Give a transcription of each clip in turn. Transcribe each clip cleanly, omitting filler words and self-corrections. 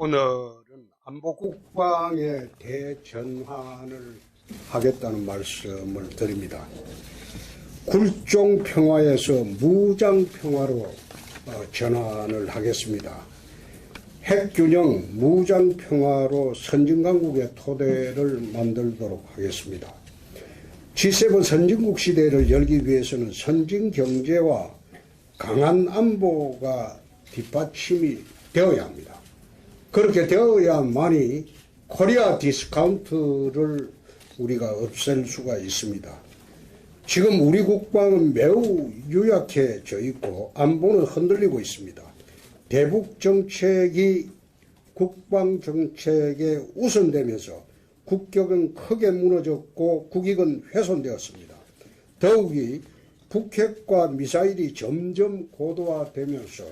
오늘은 안보국방의 대전환을 하겠다는 말씀을 드립니다. 굴종평화에서 무장평화로 전환을 하겠습니다. 핵균형 무장평화로 선진강국의 토대를 만들도록 하겠습니다. G7 선진국 시대를 열기 위해서는 선진경제와 강한 안보가 뒷받침이 되어야 합니다. 그렇게 되어야만이 코리아 디스카운트를 우리가 없앨 수가 있습니다. 지금 우리 국방은 매우 유약해져 있고 안보는 흔들리고 있습니다. 대북 정책이 국방 정책에 우선되면서 국격은 크게 무너졌고 국익은 훼손되었습니다. 더욱이 북핵과 미사일이 점점 고도화되면서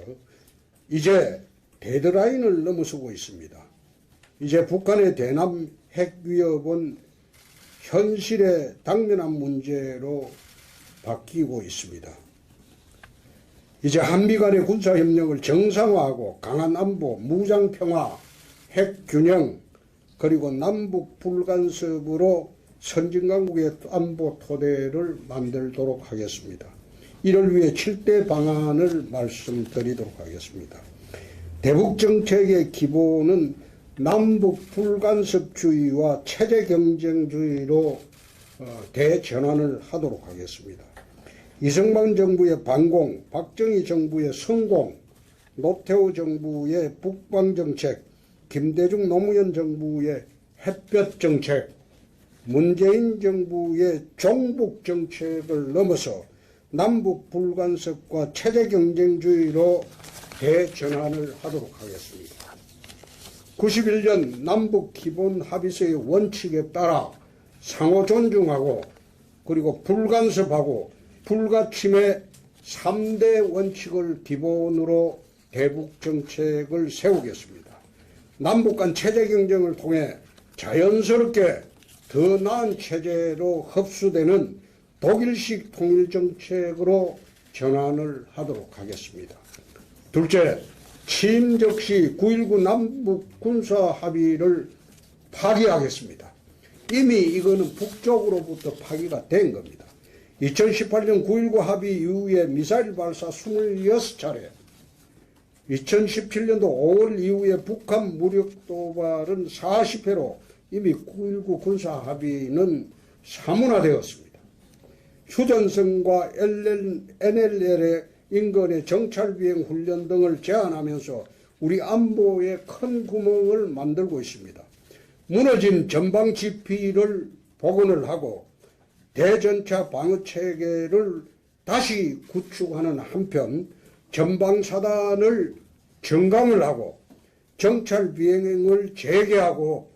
이제 데드라인을 넘어서고 있습니다. 이제 북한의 대남 핵 위협은 현실의 당면한 문제로 바뀌고 있습니다. 이제 한미 간의 군사협력을 정상화하고 강한 안보, 무장평화, 핵균형, 그리고 남북 불간섭으로 선진강국의 안보 토대를 만들도록 하겠습니다. 이를 위해 7대 방안을 말씀드리도록 하겠습니다. 대북정책의 기본은 남북 불간섭주의와 체제경쟁주의로 대전환을 하도록 하겠습니다. 이승만 정부의 반공, 박정희 정부의 성공, 노태우 정부의 북방정책, 김대중 노무현 정부의 햇볕정책, 문재인 정부의 종북정책을 넘어서 남북 불간섭과 체제경쟁주의로 대전환을 하도록 하겠습니다. 91년 남북 기본 합의서의 원칙에 따라 상호 존중하고 그리고 불간섭하고 불가침의 3대 원칙을 기본으로 대북 정책을 세우겠습니다. 남북 간 체제 경쟁을 통해 자연스럽게 더 나은 체제로 흡수되는 독일식 통일 정책으로 전환을 하도록 하겠습니다. 둘째, 취임 적시 9.19 남북 군사 합의를 파기하겠습니다. 이미 이거는 북쪽으로부터 파기가 된 겁니다. 2018년 9.19 합의 이후에 미사일 발사 26차례, 2017년도 5월 이후에 북한 무력 도발은 40회로 이미 9.19 군사 합의는 사문화되었습니다. 휴전선과 NLL의 인근의 정찰비행 훈련 등을 제한하면서 우리 안보에 큰 구멍을 만들고 있습니다. 무너진 전방지피를 복원을 하고 대전차 방어체계를 다시 구축하는 한편 전방사단을 정강을 하고 정찰비행을 재개하고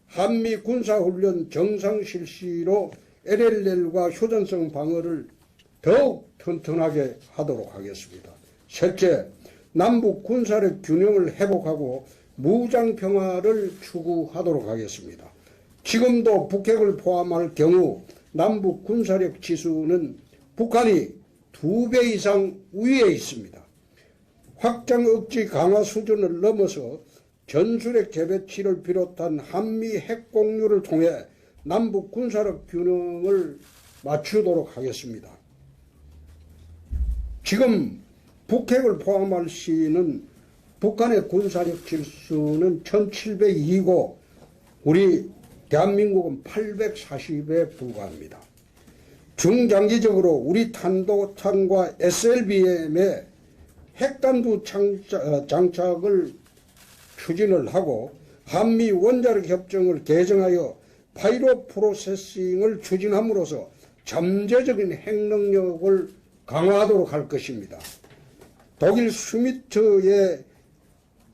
한미 군사훈련 정상 실시로 NLL과 휴전성 방어를 더욱 튼튼하게 하도록 하겠습니다. 셋째, 남북 군사력 균형을 회복하고 무장평화를 추구하도록 하겠습니다. 지금도 북핵을 포함할 경우 남북 군사력 지수는 북한이 2배 이상 위에 있습니다. 확장 억지 강화 수준을 넘어서 전술핵 재배치를 비롯한 한미 핵 공유를 통해 남북 군사력 균형을 맞추도록 하겠습니다. 지금 북핵을 포함할 시는 북한의 군사력 지수는 1702고 우리 대한민국은 840에 불과합니다. 중장기적으로 우리 탄도탄과 SLBM의 핵단두 장착을 추진을 하고 한미 원자력 협정을 개정하여 파이로 프로세싱을 추진함으로써 잠재적인 핵능력을 강화하도록 할 것입니다. 독일 슈미트의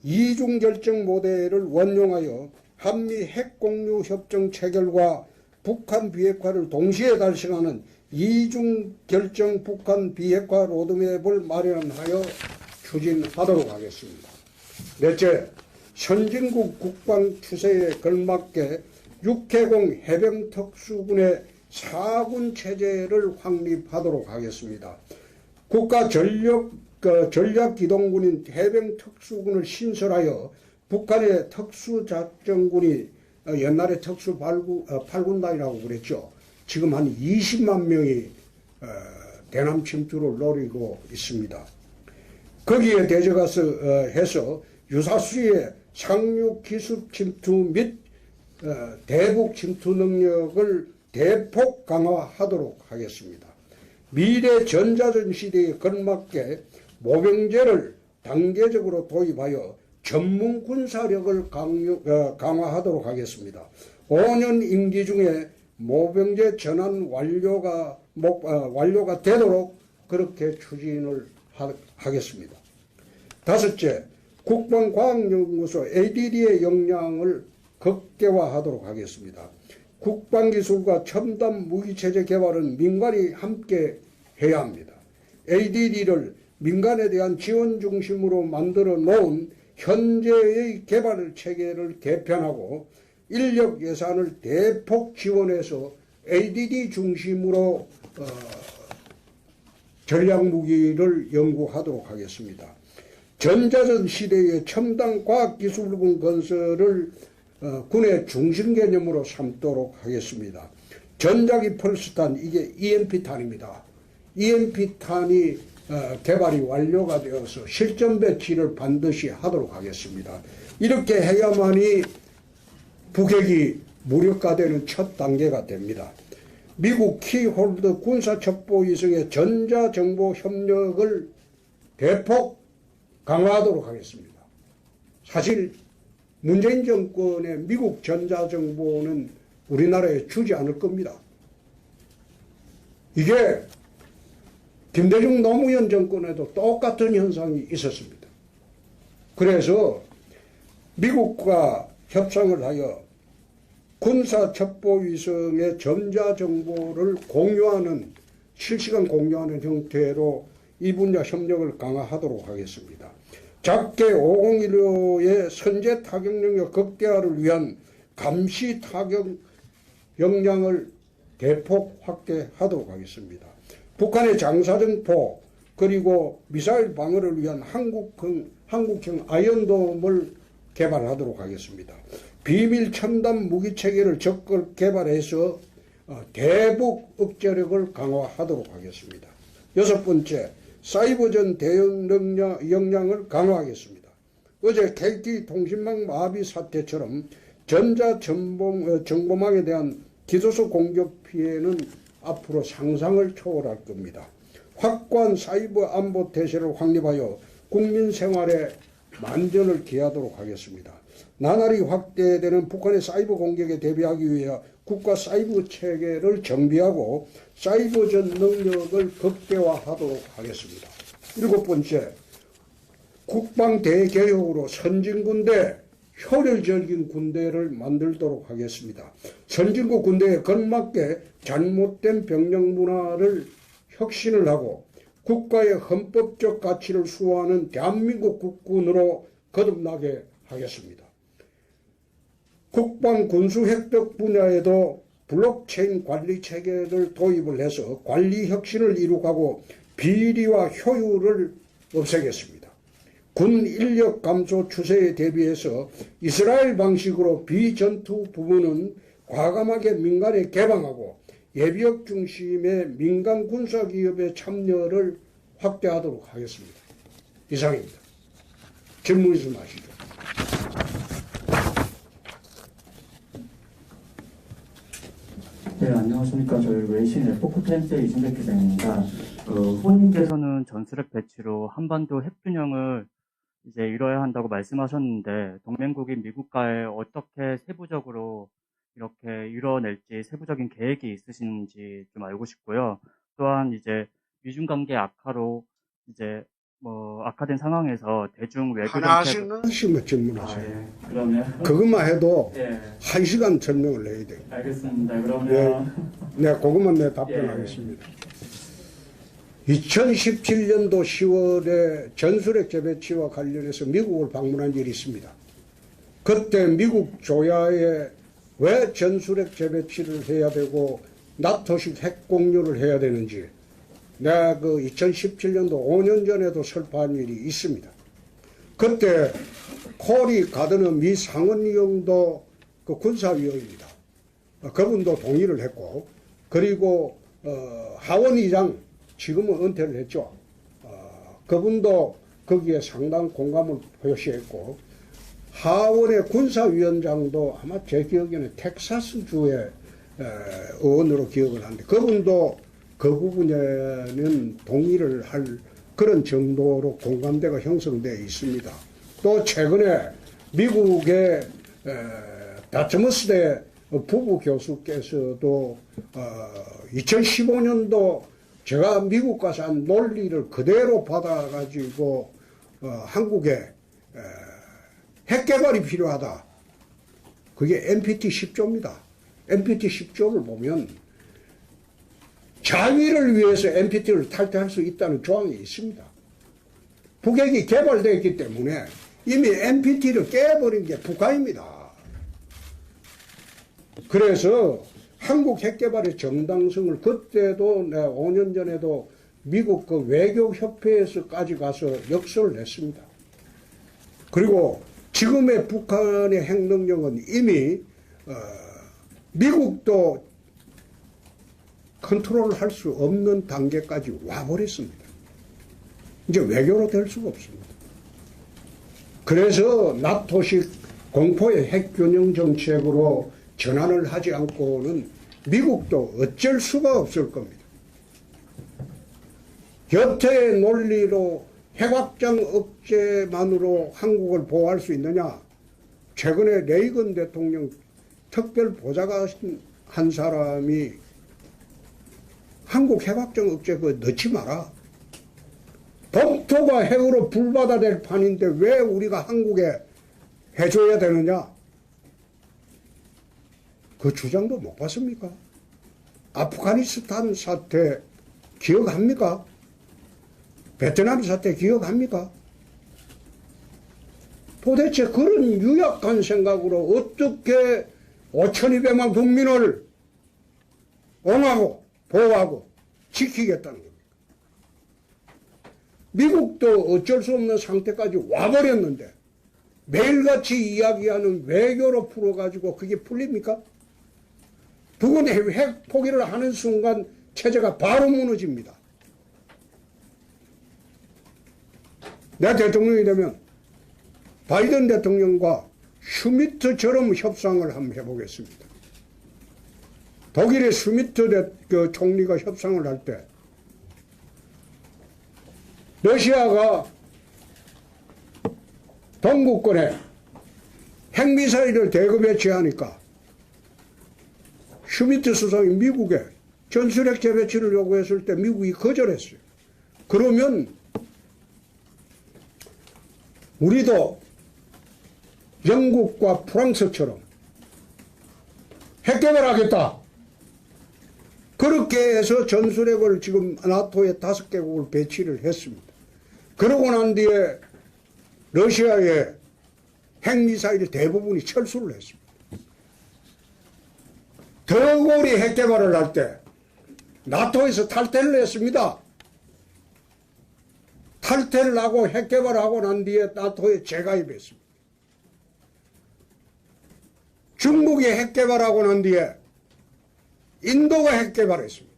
이중결정 모델을 원용하여 한미 핵공유 협정 체결과 북한 비핵화를 동시에 달성하는 이중결정 북한 비핵화 로드맵을 마련하여 추진하도록 하겠습니다. 넷째, 선진국 국방 추세에 걸맞게 육해공 해병특수군의 4군 체제를 확립하도록 하겠습니다. 국가 전략기동군인 해병특수군을 신설하여 북한의 특수작전군이 옛날에 특수팔군단이라고 그랬죠. 지금 한 20만 명이 대남 침투를 노리고 있습니다. 거기에 대적해서 해서 유사수의 상륙 기술 침투 및 대북 침투 능력을 대폭 강화하도록 하겠습니다. 미래 전자전 시대에 걸맞게 모병제를 단계적으로 도입하여 전문 군사력을 강화하도록 하겠습니다. 5년 임기 중에 모병제 전환 완료가 되도록 그렇게 추진을 하겠습니다. 다섯째, 국방과학연구소 ADD의 역량을 극대화하도록 하겠습니다. 국방기술과 첨단 무기체제 개발은 민간이 함께 해야 합니다. ADD를 민간에 대한 지원 중심으로 만들어 놓은 현재의 개발 체계를 개편하고 인력 예산을 대폭 지원해서 ADD 중심으로 전략무기를 연구하도록 하겠습니다. 전자전 시대의 첨단 과학기술군 건설을 군의 중심 개념으로 삼도록 하겠습니다. 전자기 펄스탄, 이게 EMP탄입니다. EMP탄이 개발이 완료가 되어서 실전 배치를 반드시 하도록 하겠습니다. 이렇게 해야만이 북핵이 무력화되는 첫 단계가 됩니다. 미국 키홀드 군사첩보위성의 전자정보 협력을 대폭 강화하도록 하겠습니다. 사실 문재인 정권의 미국 전자정보는 우리나라에 주지 않을 겁니다. 이게 김대중 노무현 정권에도 똑같은 현상이 있었습니다. 그래서 미국과 협상을 하여 군사첩보위성의 전자정보를 실시간 공유하는 형태로 이 분야 협력을 강화하도록 하겠습니다. 작게 5015의 선제 타격 능력 극대화를 위한 감시 타격 역량을 대폭 확대하도록 하겠습니다. 북한의 장사정포 그리고 미사일 방어를 위한 한국형 아이언돔을 개발하도록 하겠습니다. 비밀 첨단 무기체계를 적극 개발해서 대북 억제력을 강화하도록 하겠습니다. 여섯 번째, 사이버전 대응 역량을 강화하겠습니다. 어제 KT 통신망 마비 사태처럼 전자정보망에 대한 기도소 공격 피해는 앞으로 상상을 초월할 겁니다. 확고한 사이버 안보 태세를 확립하여 국민 생활에 만전을 기하도록 하겠습니다. 나날이 확대되는 북한의 사이버 공격에 대비하기 위해 국가 사이버 체계를 정비하고 사이버전 능력을 극대화하도록 하겠습니다. 일곱 번째, 국방 대개혁으로 선진군대, 효율적인 군대를 만들도록 하겠습니다. 선진국 군대에 걸맞게 잘못된 병력 문화를 혁신을 하고 국가의 헌법적 가치를 수호하는 대한민국 국군으로 거듭나게 하겠습니다. 국방 군수 획득 분야에도 블록체인 관리 체계를 도입을 해서 관리 혁신을 이룩하고 비리와 효율을 없애겠습니다. 군 인력 감소 추세에 대비해서 이스라엘 방식으로 비전투 부분은 과감하게 민간에 개방하고 예비역 중심의 민간 군사기업의 참여를 확대하도록 하겠습니다. 이상입니다. 질문 있으면 하시죠. 네, 안녕하십니까. 저희 외신의 포크타임스의 이준백 기자입니다. 후보님께서는 전술핵 배치로 한반도 핵균형을 이제 이뤄야 한다고 말씀하셨는데, 동맹국인 미국과의 어떻게 세부적으로 이렇게 이뤄낼지 세부적인 계획이 있으신지 좀 알고 싶고요. 또한 이제 미중 관계 악화로 이제 악화된 상황에서 대중 외교 하나씩만 질문하세요. 예. 그러면 그것만 해도 예. 1시간 설명을 해야 돼요. 알겠습니다. 그러면 네, 그것만 내가 답변하겠습니다. 2017년도 10월에 전술핵 재배치와 관련해서 미국을 방문한 일이 있습니다. 그때 미국 조야에 왜 전술핵 재배치를 해야 되고 나토식 핵 공유를 해야 되는지 내가 2017년도 5년 전에도 설파한 일이 있습니다. 그때 코리 가드너 미 상원의원도 그 군사위원입니다. 그분도 동의를 했고, 그리고 하원의장 지금은 은퇴를 했죠. 그분도 거기에 상당한 공감을 표시했고, 하원의 군사위원장도 아마 제 기억에는 텍사스주의 의원으로 기억을 하는데, 그분도 그 부분에는 동의를 할 그런 정도로 공감대가 형성되어 있습니다. 또 최근에 미국의 다트머스대 부부 교수께서도 2015년도 제가 미국 가서 한 논리를 그대로 받아가지고 한국에 핵 개발이 필요하다. 그게 NPT 10조입니다. NPT 10조를 보면 자위를 위해서 NPT를 탈퇴할 수 있다는 조항이 있습니다. 북핵이 개발되어 있기 때문에 이미 NPT를 깨버린 게 북한입니다. 그래서 한국 핵개발의 정당성을 그때도 5년 전에도 미국 그 외교협회에서까지 가서 역설을 했습니다. 그리고 지금의 북한의 핵능력은 이미 미국도 컨트롤을 할 수 없는 단계까지 와버렸습니다. 이제 외교로 될 수가 없습니다. 그래서 나토식 공포의 핵균형 정책으로 전환을 하지 않고는 미국도 어쩔 수가 없을 겁니다. 여태의 논리로 핵확장 억제만으로 한국을 보호할 수 있느냐? 최근에 레이건 대통령 특별 보좌관 한 사람이 한국 핵확장 억제 그거 넣지 마라. 본토가 핵으로 불받아낼 판인데 왜 우리가 한국에 해줘야 되느냐? 그 주장도 못 봤습니까? 아프가니스탄 사태 기억합니까? 베트남 사태 기억합니까? 도대체 그런 유약한 생각으로 어떻게 5,200만 국민을 옹호하고 보호하고 지키겠다는 겁니까? 미국도 어쩔 수 없는 상태까지 와버렸는데 매일같이 이야기하는 외교로 풀어가지고 그게 풀립니까? 북은 핵 포기를 하는 순간 체제가 바로 무너집니다. 내가 대통령이 되면 바이든 대통령과 슈미트처럼 협상을 한번 해보겠습니다. 독일의 슈미트 그 총리가 협상을 할 때 러시아가 동구권에 핵미사일을 대거 배치하니까 슈미트 수상이 미국에 전술핵 재배치를 요구했을 때 미국이 거절했어요. 그러면 우리도 영국과 프랑스처럼 핵개발하겠다. 그렇게 해서 전술핵을 지금 나토에 5개국을 배치를 했습니다. 그러고 난 뒤에 러시아의 핵미사일 대부분이 철수를 했습니다. 더골이 핵개발을 할 때 나토에서 탈퇴를 했습니다. 탈퇴를 하고 핵개발하고 난 뒤에 나토에 재가입했습니다. 중국이 핵개발하고 난 뒤에 인도가 핵개발했습니다.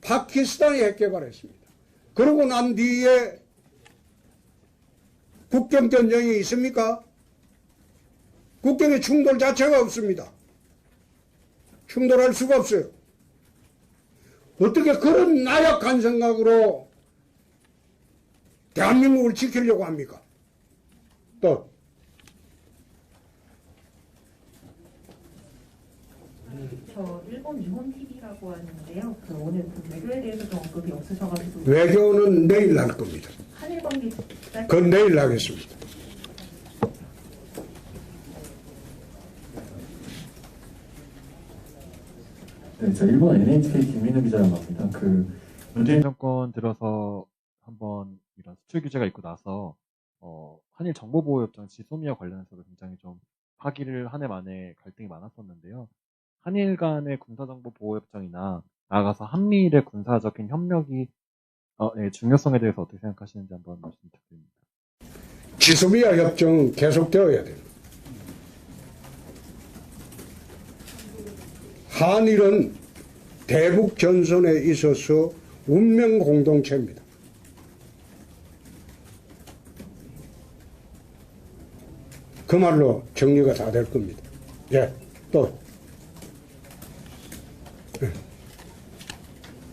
파키스탄이 핵개발했습니다. 그러고 난 뒤에 국경전쟁이 있습니까? 국경의 충돌 자체가 없습니다. 충돌할 수가 없어요. 어떻게 그런 나약한 생각으로 대한민국을 지키려고 합니까? 또 저 일본 일본 TV라고 하는데요. 그 오늘 그 외교에 대해서도 언급이 없으셔가지고 외교는 내일 할 겁니다. 한일 관계 그건 내일 하겠습니다. 네, 저 일본 NHK 김민우 기자라고 합니다. 문재인 정권 들어서 한번 이런 수출 규제가 있고 나서 한일 정보보호협정 지소미아 관련해서도 굉장히 좀 파기를 한 해 만에 갈등이 많았었는데요. 한일 간의 군사정보보호협정이나 나아가서 한미일의 군사적인 협력이 중요성에 대해서 어떻게 생각하시는지 한번 말씀 부탁드립니다. 지소미아 협정은 계속되어야 됩니다. 한일은 대북 전선에 있어서 운명 공동체입니다. 그 말로 정리가 다 될 겁니다. 예, 또.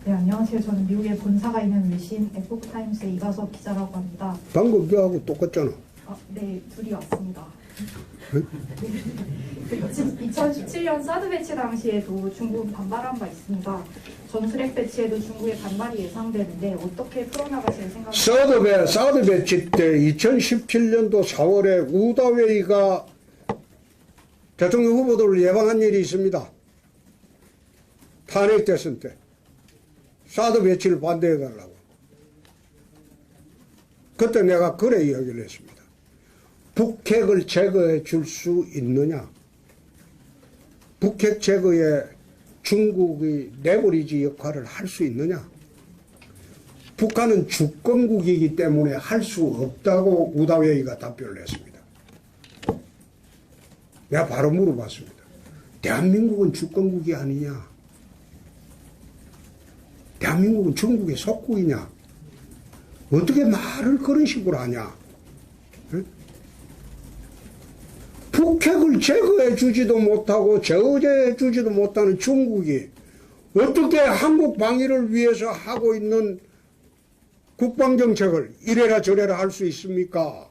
네, 안녕하세요. 저는 미국에 본사가 있는 외신 에포크타임스의 이가섭 기자라고 합니다. 방금 너하고 똑같잖아. 네, 둘이 왔습니다. 네. 2017년 사드 배치 당시에도 중국은 반발한 바 있습니다. 전술핵 배치에도 중국의 반발이 예상되는데 어떻게 풀어나가실 생각입니까? 사드 배치 때 2017년도 4월에 우다웨이가 대통령 후보들을 예방한 일이 있습니다. 탄핵 대선 때 사드 배치를 반대해달라고. 그때 내가 그래 이야기를 했습니다. 북핵을 제거해 줄 수 있느냐? 북핵 제거에 중국이 레버리지 역할을 할 수 있느냐? 북한은 주권국이기 때문에 할 수 없다고 우다웨이가 답변을 했습니다. 내가 바로 물어봤습니다. 대한민국은 주권국이 아니냐? 대한민국은 중국의 속국이냐? 어떻게 말을 그런 식으로 하냐? 응? 북핵을 제거해 주지도 못하고 제어해 주지도 못하는 중국이 어떻게 한국 방위를 위해서 하고 있는 국방정책을 이래라 저래라 할 수 있습니까?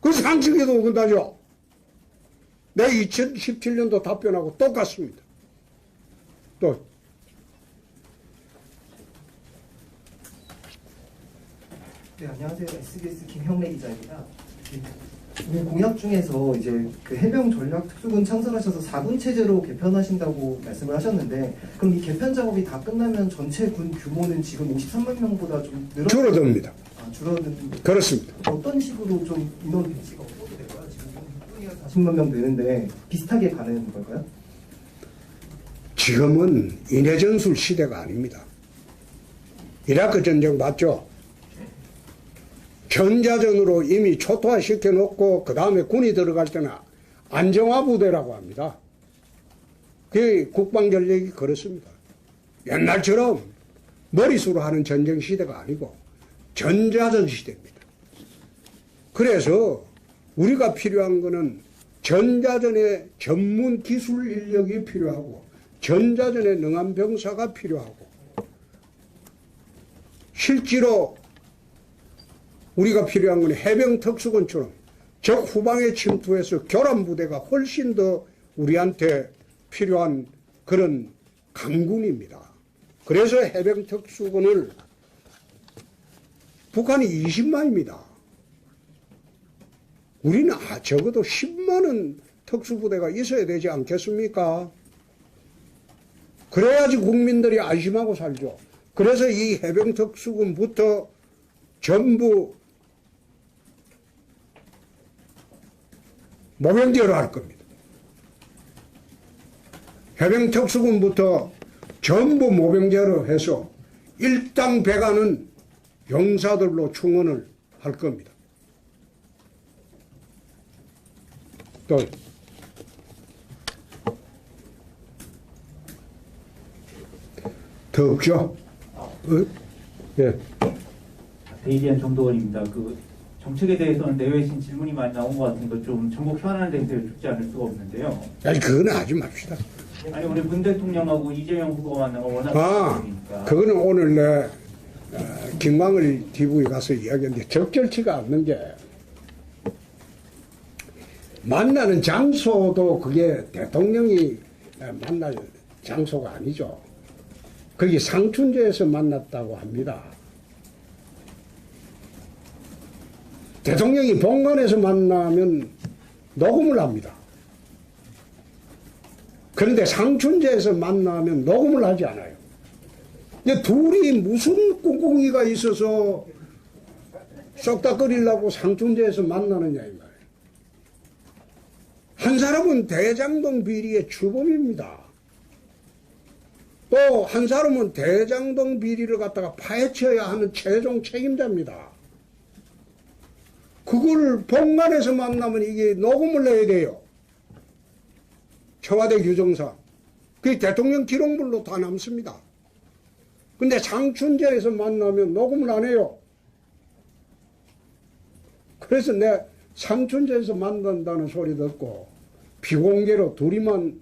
그 상식에도 어긋나죠. 내 2017년도 답변하고 똑같습니다. 또 네, 안녕하세요. SBS 김형래 기자입니다. 오늘 공약 중에서 이제 그 해병 전략 특수군 창설하셔서 4군 체제로 개편하신다고 말씀을 하셨는데, 그럼 이 개편 작업이 다 끝나면 전체 군 규모는 지금 53만 명보다 좀 줄어듭니다. 줄어든. 그렇습니다. 어떤 식으로 좀 인원 배치가 어떻게 될까요? 지금 6분이나 40만 명 되는데 비슷하게 가는 걸까요? 지금은 인해전술 시대가 아닙니다. 이라크 전쟁 맞죠? 전자전으로 이미 초토화시켜 놓고 그 다음에 군이 들어갈 때는 안정화 부대라고 합니다. 그 국방전력이 그렇습니다. 옛날처럼 머릿수로 하는 전쟁 시대가 아니고 전자전 시대입니다. 그래서 우리가 필요한 거는 전자전의 전문 기술 인력이 필요하고 전자전에 능한 병사가 필요하고, 실제로 우리가 필요한 건 해병특수군처럼 적 후방에 침투해서 교란부대가 훨씬 더 우리한테 필요한 그런 강군입니다. 그래서 해병특수군을 북한이 20만입니다. 우리는 적어도 10만은 특수부대가 있어야 되지 않겠습니까? 그래야지 국민들이 안심하고 살죠. 그래서 이 해병특수군부터 전부 모병제로 할 겁니다. 해병특수군부터 전부 모병제로 해서 일당 배가는 용사들로 충원을 할 겁니다. 또 더 없죠? 예. 데이지한 정도원입니다. 그 정책에 대해서는 내외신 질문이 많이 나온 것 같으니까 좀 전국 현안에 대해서 여쭙지 않을 수가 없는데요. 아니 그건 하지 맙시다. 아니 오늘 문 대통령하고 이재명 후보가 만난 거 워낙 많으니까. 그거는 오늘 내 김광을 TV에 가서 이야기했는데 적절치가 않는 게, 만나는 장소도 그게 대통령이 만날 장소가 아니죠. 거기 상춘제에서 만났다고 합니다. 대통령이 본관에서 만나면 녹음을 합니다. 그런데 상춘제에서 만나면 녹음을 하지 않아요. 근데 둘이 무슨 꿍꿍이가 있어서 쏙닥거리려고 상춘제에서 만나느냐 이 말이에요. 한 사람은 대장동 비리의 주범입니다. 또 한 사람은 대장동 비리를 갖다가 파헤쳐야 하는 최종 책임자입니다. 그걸 본관에서 만나면 이게 녹음을 해야 돼요. 청와대 규정상. 그게 대통령 기록물로 다 남습니다. 근데 상춘제에서 만나면 녹음을 안 해요. 그래서 내 상춘제에서 만난다는 소리 듣고 비공개로 둘이만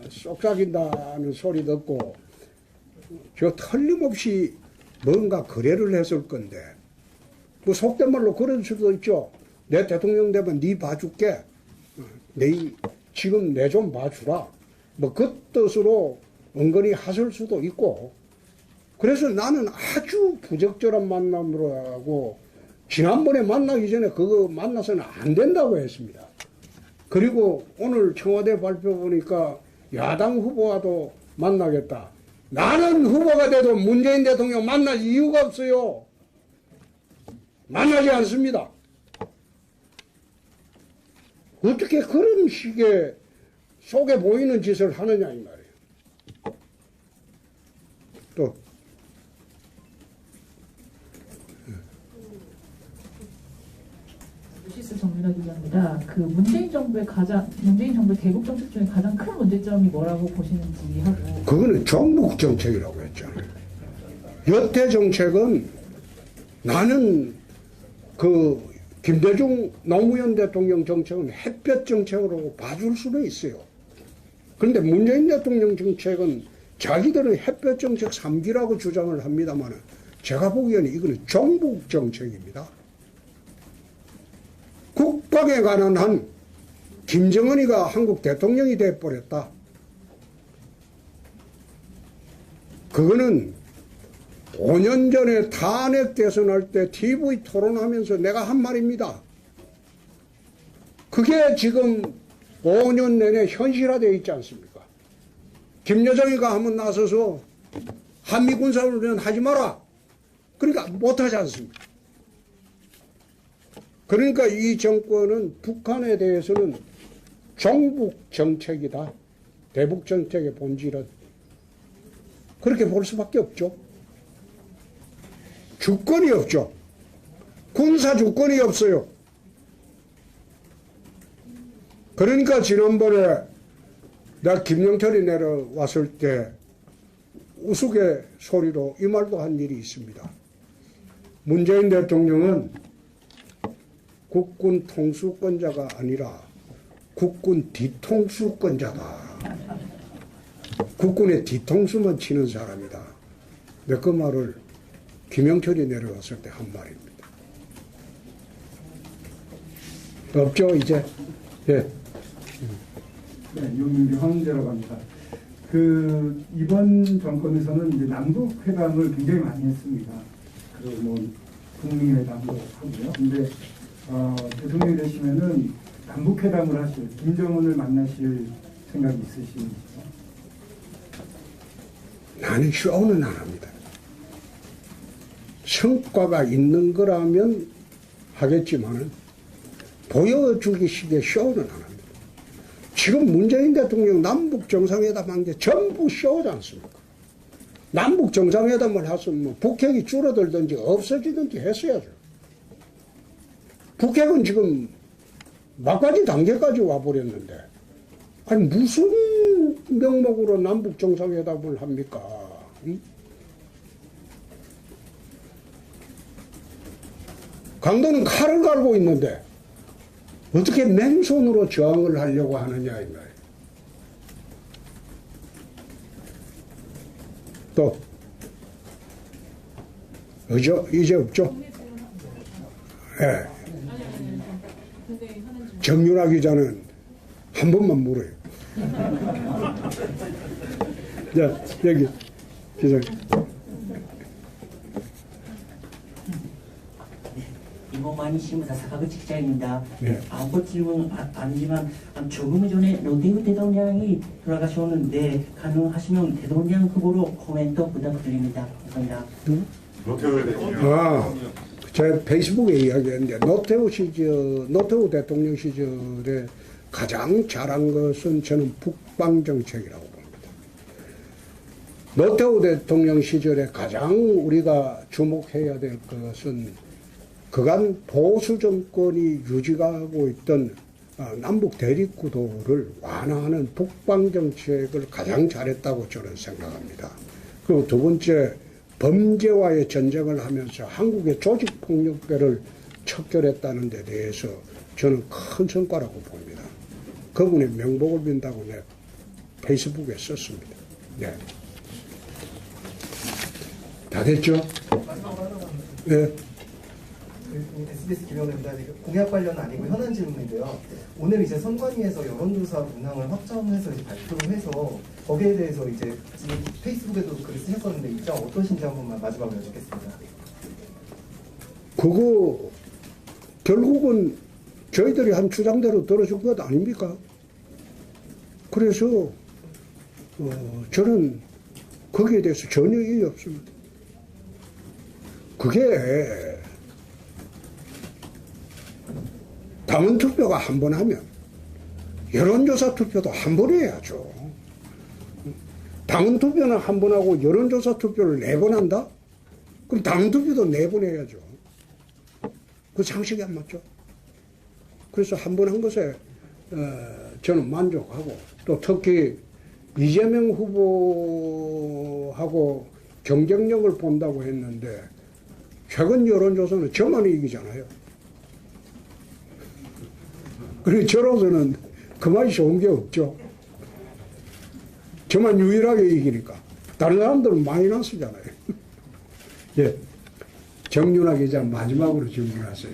쏙삭인다는 소리 듣고 저 틀림없이 뭔가 거래를 했을 건데 뭐 속된 말로 그럴 수도 있죠. 내 대통령 되면 네 봐줄게. 지금 내 좀 봐주라. 뭐 그 뜻으로 은근히 하실 수도 있고. 그래서 나는 아주 부적절한 만남으로 하고 지난번에 만나기 전에 그거 만나서는 안 된다고 했습니다. 그리고 오늘 청와대 발표 보니까 야당 후보와도 만나겠다. 나는 후보가 돼도 문재인 대통령 만날 이유가 없어요. 만나지 않습니다. 어떻게 그런 식의 속에 보이는 짓을 하느냐 이 말이에요. 또 루시스 정윤아 기자입니다. 그 문재인 정부의 대북 정책 중에 가장 큰 문제점이 뭐라고 보시는지 하고. 그거는 종북 정책이라고 했잖아요. 여태 정책은 나는 그 김대중 노무현 대통령 정책은 햇볕 정책으로 봐줄 수는 있어요. 그런데 문재인 대통령 정책은 자기들은 햇볕 정책 3기라고 주장을 합니다만 제가 보기에는 이거는 종북 정책입니다. 국방에 관한 한 김정은이가 한국 대통령이 돼버렸다. 그거는 5년 전에 탄핵 대선할 때 TV 토론하면서 내가 한 말입니다. 그게 지금 5년 내내 현실화되어 있지 않습니까? 김여정이가 한번 나서서 한미 군사훈련 하지 마라. 그러니까 못하지 않습니까? 그러니까 이 정권은 북한에 대해서는 종북 정책이다. 대북 정책의 본질은. 그렇게 볼 수밖에 없죠. 주권이 없죠. 군사 주권이 없어요. 그러니까 지난번에 나 김영철이 내려왔을 때 우스갯소리로 이 말도 한 일이 있습니다. 문재인 대통령은 국군 통수권자가 아니라 국군 뒤통수권자다. 국군의 뒤통수만 치는 사람이다. 내 그 말을 김영철이 내려왔을 때 한 말입니다. 없죠 이제? 예. 네, 용인비 황제라고 합니다. 그 이번 정권에서는 이제 남북 회담을 굉장히 많이 했습니다. 그 뭐 북미회담도 하고요. 근데 대통령이 되시면은 남북 회담을 하실 김정은을 만나실 생각이 있으신지요? 나는 쇼는 안 합니다. 성과가 있는 거라면 하겠지만은 보여주기 식의 쇼는 안 합니다. 지금 문재인 대통령 남북 정상회담 한 게 전부 쇼지 않습니까? 남북 정상회담을 했으면 뭐 북핵이 줄어들든지 없어지든지 했어야죠. 북핵은 지금 막바지 단계까지 와버렸는데 아니 무슨 명목으로 남북 정상회담을 합니까? 응? 강도는 칼을 갈고 있는데 어떻게 맨손으로 저항을 하려고 하느냐 이 말이에요. 또 이제 없죠? 예. 정윤아 기자는 한 번만 물어요. 자, 여기 기자님. 이모만이 신문사 사가구치 기자입니다. 네. 아무 질문 아니지만 조금 전에 노태우 대통령이 돌아가셨는데 가능하시면 대통령 후보로 코멘트 부탁드립니다. 감사합니다. 노태우 대통령. 제 페이스북에 이야기했는데 노태우 대통령 시절에 가장 잘한 것은 저는 북방 정책이라고 봅니다. 노태우 대통령 시절에 가장 우리가 주목해야 될 것은 그간 보수 정권이 유지하고 있던 남북 대립 구도를 완화하는 북방 정책을 가장 잘했다고 저는 생각합니다. 그리고 두 번째, 범죄와의 전쟁을 하면서 한국의 조직폭력배를 척결했다는 데 대해서 저는 큰 성과라고 봅니다. 그분의 명복을 빈다고 내 페이스북에 썼습니다. 네. 다 됐죠? 네. SBS 김영래입니다. 공약 관련은 아니고 현안 질문인데요. 오늘 이제 선관위에서 여론조사 문항을 확정해서 이제 발표해서 거기에 대해서 이제 지금 페이스북에도 글을 쓰셨었는데 입장 어떠신지 한 번만 마지막으로 여쭙겠습니다. 그거 결국은 저희들이 한 주장대로 들어준 것 아닙니까? 그래서 저는 거기에 대해서 전혀 이의 없습니다. 그게 당원 투표가 한 번 하면 여론조사 투표도 한 번 해야죠. 당원 투표는 한 번 하고 여론조사 투표를 4번 한다? 그럼 당원 투표도 4번 해야죠. 그 상식이 안 맞죠. 그래서 한 번 한 것에 저는 만족하고, 또 특히 이재명 후보하고 경쟁력을 본다고 했는데 최근 여론조사는 저만 이기잖아요. 그리고 저로서는 그 말이 좋은 게 없죠. 저만 유일하게 이기니까. 다른 사람들은 마이너스잖아요. 예. 정윤아 기자 마지막으로 질문하세요.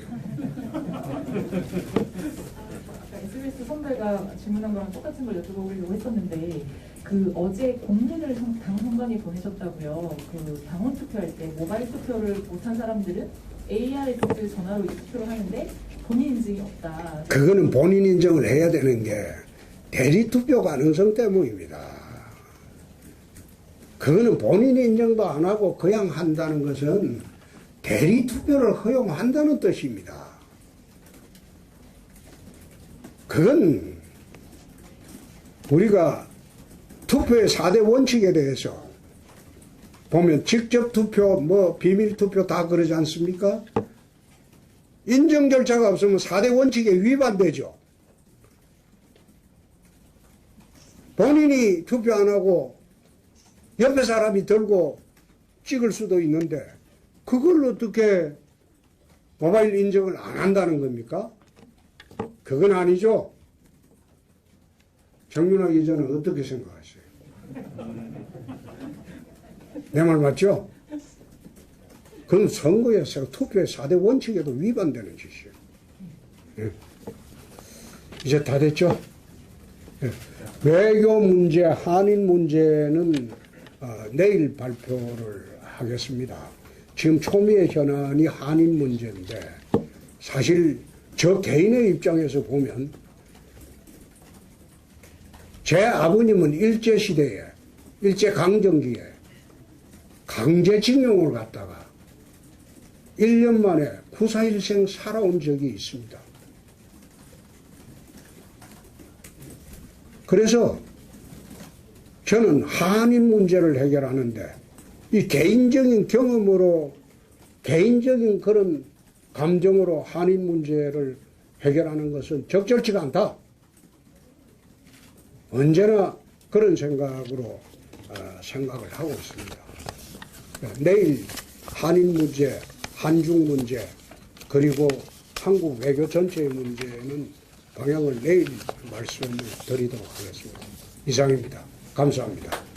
SBS 선배가 질문한 거랑 똑같은 걸 여쭤보려고 했었는데, 그 어제 공문을 당 선관위에 보내셨다고요. 그 당원 투표할 때 모바일 투표를 못한 사람들은 ARS 전화로 투표를 하는데 본인 인증이 없다. 그거는 본인 인정을 해야 되는 게 대리 투표 가능성 때문입니다. 그거는 본인 인정도 안 하고 그냥 한다는 것은 대리 투표를 허용한다는 뜻입니다. 그건 우리가 투표의 4대 원칙에 대해서 보면 직접 투표, 비밀 투표 다 그러지 않습니까? 인정 절차가 없으면 4대 원칙에 위반되죠. 본인이 투표 안 하고 옆에 사람이 들고 찍을 수도 있는데 그걸 어떻게 모바일 인정을 안 한다는 겁니까? 그건 아니죠. 정윤아 기자는 어떻게 생각하세요? 내 말 맞죠? 그건 선거에서 투표의 4대 원칙에도 위반되는 짓이에요. 예. 이제 다 됐죠? 예. 외교 문제, 한인 문제는 내일 발표를 하겠습니다. 지금 초미의 현안이 한인 문제인데 사실 저 개인의 입장에서 보면 제 아버님은 일제시대에, 일제강점기에 강제징용을 갔다가 1년 만에 9.4일생 살아온 적이 있습니다. 그래서 저는 한인 문제를 해결하는데 이 개인적인 경험으로, 개인적인 그런 감정으로 한인 문제를 해결하는 것은 적절치가 않다. 언제나 그런 생각으로 생각을 하고 있습니다. 내일 한인 문제, 한중 문제, 그리고 한국 외교 전체의 문제는 방향을 내일 말씀을 드리도록 하겠습니다. 이상입니다. 감사합니다.